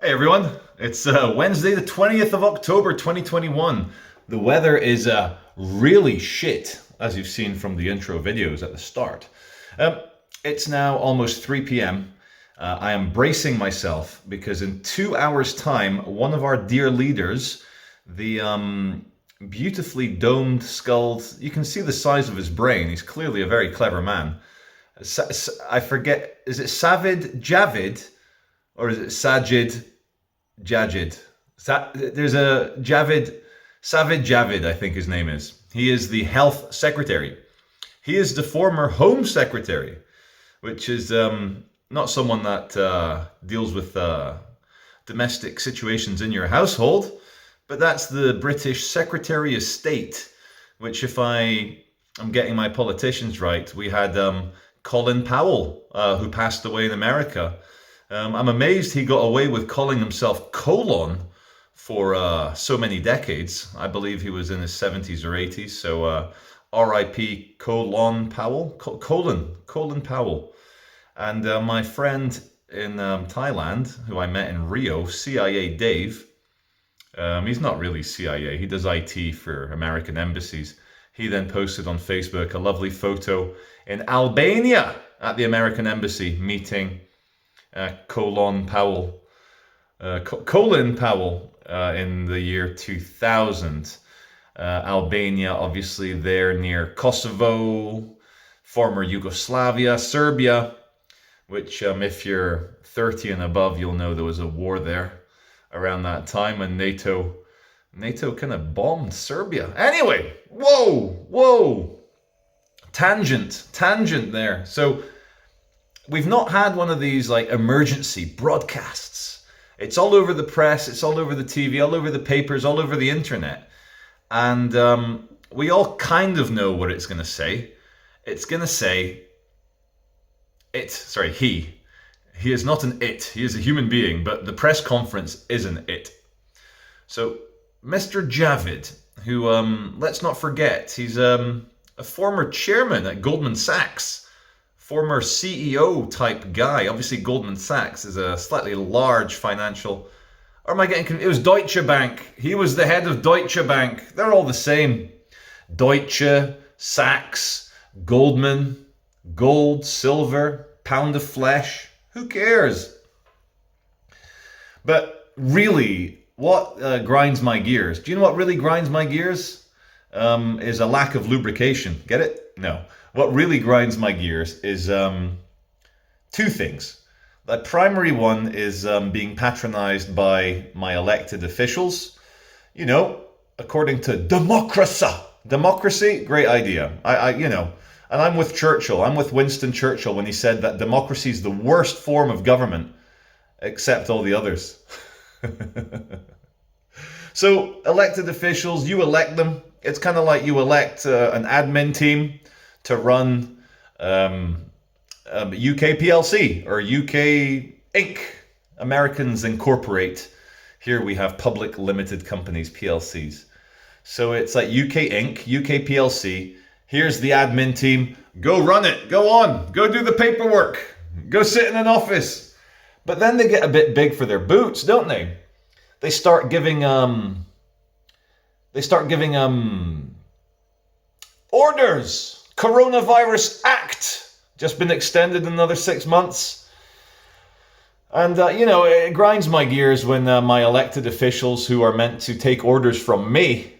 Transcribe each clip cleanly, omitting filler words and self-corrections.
Hey everyone, it's Wednesday the 20th of October 2021. The weather is really shit, as you've seen from the intro videos at the start. It's now almost 3 p.m. I am bracing myself because in 2 hours' time, one of our dear leaders, the beautifully domed skulled, you can see the size of his brain, he's clearly a very clever man. I forget, is it Savid Javid? Or is it Sajid Jajid? There's a Javid, Savid Javid, I think his name is. He is the health secretary. He is the former home secretary, which is not someone that deals with domestic situations in your household, but that's the British Secretary of State, which if I am getting my politicians right, we had Colin Powell, who passed away in America. I'm amazed he got away with calling himself Colon for so many decades. I believe he was in his 70s or 80s. So R.I.P. Colin Powell. Colin Powell. And my friend in Thailand, who I met in Rio, CIA Dave. He's not really CIA. He does IT for American embassies. He then posted on Facebook a lovely photo in Albania at the American embassy meeting Colin Powell in the year 2000. Albania, obviously, there near Kosovo, former Yugoslavia, Serbia, which if you're 30 and above, you'll know there was a war there around that time when NATO kind of bombed Serbia. Anyway, whoa, tangent there. So we've not had one of these like emergency broadcasts. It's all over the press, it's all over the TV, all over the papers, all over the internet. And we all kind of know what it's going to say. It's going to say, he is not an it, he is a human being, but the press conference is an it. So Mr. Javid, who, let's not forget, he's a former chairman at Goldman Sachs. Former CEO type guy. Obviously, Goldman Sachs is a slightly large financial. Or am I getting? It was Deutsche Bank. He was the head of Deutsche Bank. They're all the same. Deutsche, Sachs, Goldman, gold, silver, pound of flesh. Who cares? But really, what grinds my gears? Do you know what really grinds my gears? Is a lack of lubrication. Get it? No. What really grinds my gears is two things. The primary one is being patronized by my elected officials. You know, according to democracy. Democracy, great idea. And I'm with Churchill. I'm with Winston Churchill when he said that democracy is the worst form of government, except all the others. So elected officials, you elect them. It's kind of like you elect an admin team to run UK PLC or UK Inc. Americans Incorporate. Here we have public limited companies, PLCs. So it's like UK Inc., UK PLC. Here's the admin team. Go run it. Go on. Go do the paperwork. Go sit in an office. But then they get a bit big for their boots, don't they? They start giving orders. Coronavirus Act, just been extended another 6 months. And, it grinds my gears when my elected officials who are meant to take orders from me,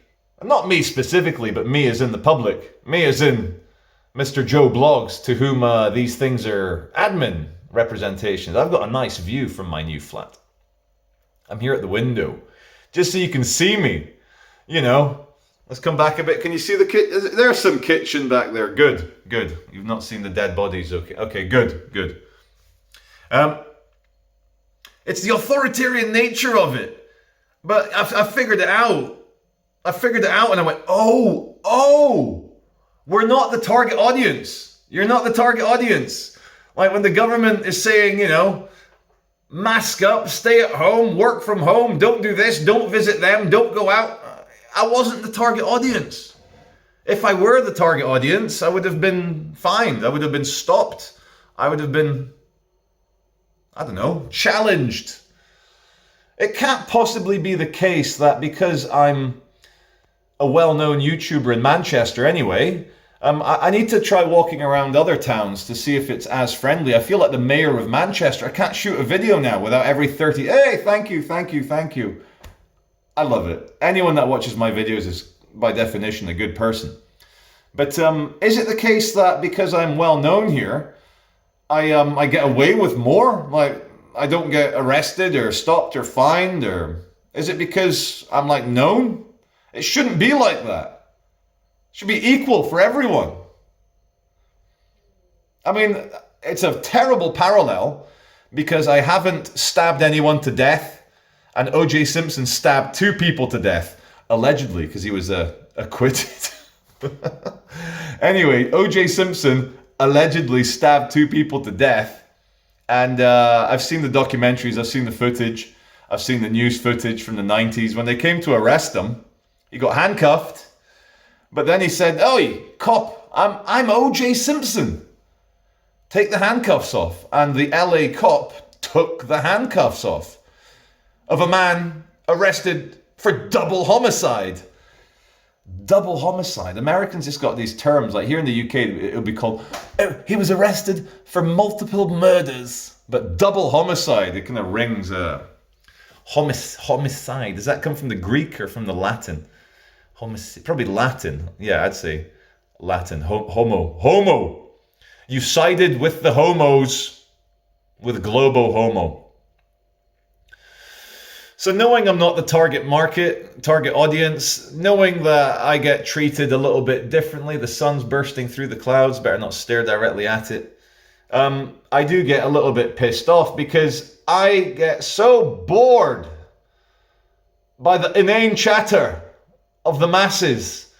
not me specifically, but me as in the public, me as in Mr. Joe Blogs, to whom these things are admin representations. I've got a nice view from my new flat. I'm here at the window, just so you can see me, Let's come back a bit. Can you see the kitchen? There's some kitchen back there. Good. You've not seen the dead bodies. Okay, good. It's the authoritarian nature of it. But I figured it out. And I went, oh, we're not the target audience. You're not the target audience. Like when the government is saying, mask up, stay at home, work from home, don't do this, don't visit them, don't go out. I wasn't the target audience. If I were the target audience, I would have been fined. I would have been stopped. I would have been, challenged. It can't possibly be the case that because I'm a well-known YouTuber in Manchester anyway, I need to try walking around other towns to see if it's as friendly. I feel like the mayor of Manchester. I can't shoot a video now without every 30, hey, thank you, thank you, thank you. I love it. Anyone that watches my videos is, by definition, a good person. But is it the case that because I'm well-known here, I get away with more? Like, I don't get arrested or stopped or fined? Or is it because I'm, like, known? It shouldn't be like that. It should be equal for everyone. I mean, it's a terrible parallel because I haven't stabbed anyone to death, and O.J. Simpson stabbed 2 people to death, allegedly, because he was acquitted. Anyway, O.J. Simpson allegedly stabbed 2 people to death, and I've seen the documentaries, I've seen the footage, I've seen the news footage from the 90s. When they came to arrest him, he got handcuffed, but then he said, "Oi, cop, I'm O.J. Simpson. Take the handcuffs off." And the LA cop took the handcuffs off of a man arrested for double homicide. Double homicide. Americans just got these terms, like here in the UK, it would be called, oh, he was arrested for multiple murders. But double homicide, it kind of rings homicide. Does that come from the Greek or from the Latin? Probably Latin. Yeah, I'd say Latin. Homo. You sided with the homos with globo homo. So knowing I'm not the target market, target audience, knowing that I get treated a little bit differently, the sun's bursting through the clouds, better not stare directly at it, I do get a little bit pissed off because I get so bored by the inane chatter of the masses.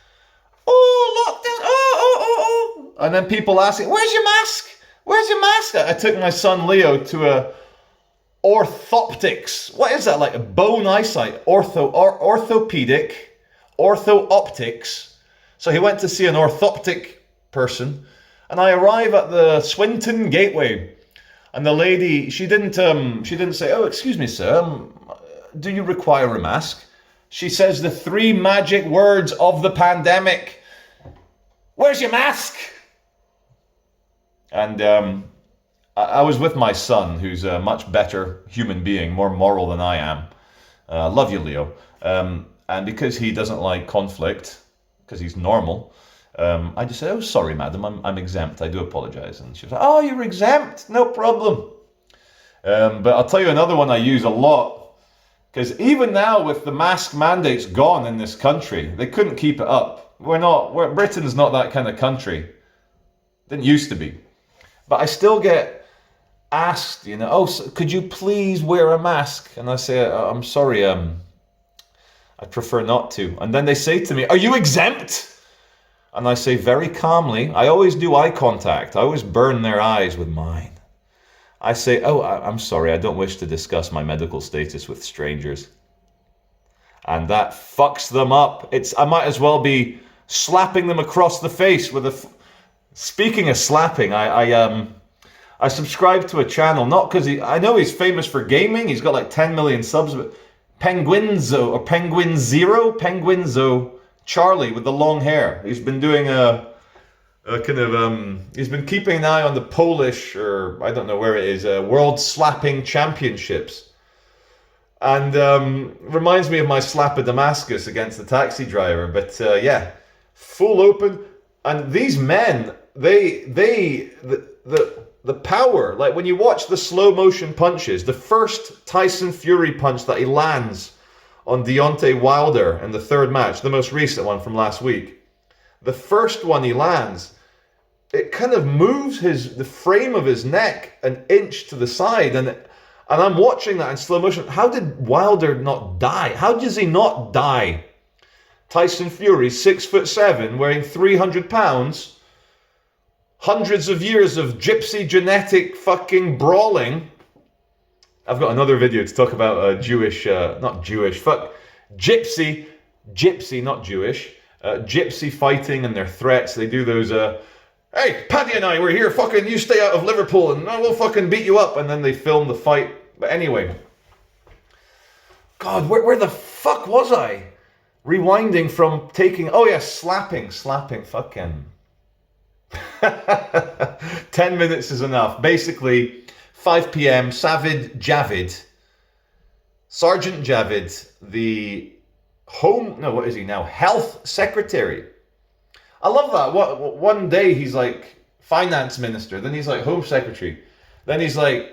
Oh, lockdown, oh. And then people asking, where's your mask? Where's your mask? I took my son Leo to a orthoptics. What is that? Like a bone eyesight? Orthopedic, ortho-optics. So he went to see an orthoptic person, and I arrive at the Swinton Gateway, and the lady, she didn't say, "Oh, excuse me, sir, do you require a mask?" She says the 3 magic words of the pandemic. Where's your mask? And I was with my son, who's a much better human being, more moral than I am. Love you, Leo. And because he doesn't like conflict, because he's normal, I just said, "Oh, sorry, madam, I'm exempt. I do apologize." And she was like, "Oh, you're exempt? No problem." But I'll tell you another one I use a lot, because even now with the mask mandates gone in this country, they couldn't keep it up. Britain's not that kind of country. Didn't used to be. But I still get asked, "Oh, so could you please wear a mask?" And I say, "I'm sorry, I prefer not to." And then they say to me, "Are you exempt?" And I say very calmly, I always do eye contact. I always burn their eyes with mine. I say, "Oh, I'm sorry, I don't wish to discuss my medical status with strangers." And that fucks them up. I might as well be slapping them across the face with a... Speaking of slapping, I subscribe to a channel, not because I know he's famous for gaming, he's got like 10 million subs, but Penguinzo Charlie with the long hair. He's been doing a kind of, he's been keeping an eye on the Polish, or I don't know where it is, World Slapping Championships. And reminds me of my slap of Damascus against the taxi driver, but yeah, full open. And these men, the power, like when you watch the slow motion punches, the first Tyson Fury punch that he lands on Deontay Wilder in the 3rd match, the most recent one from last week, the first one he lands, it kind of moves the frame of his neck an inch to the side, and I'm watching that in slow motion. How did Wilder not die? How does he not die? Tyson Fury, 6'7", weighing 300 pounds, hundreds of years of gypsy genetic fucking brawling. I've got another video to talk about gypsy, not Jewish, gypsy fighting and their threats. They do those, "Hey, Paddy and I, we're here, fucking, you stay out of Liverpool and we'll fucking beat you up," and then they film the fight. But anyway, God, where the fuck was I? Rewinding from taking, oh yeah, slapping, fucking. 10 minutes is enough. Basically, 5 p.m, Javid, Sergeant Javid, the what is he now? Health Secretary. I love that. One day he's like finance minister, then he's like home secretary, then he's like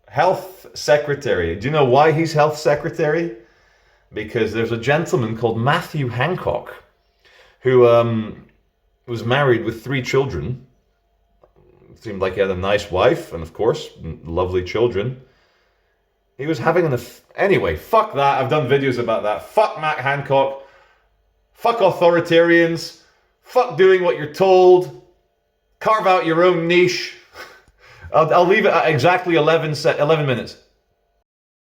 health secretary. Do you know why he's health secretary? Because there's a gentleman called Matthew Hancock who was married with 3 children. Seemed like he had a nice wife and, of course, lovely children. He was having anyway, fuck that. I've done videos about that. Fuck Matt Hancock. Fuck authoritarians. Fuck doing what you're told. Carve out your own niche. I'll leave it at exactly 11 minutes.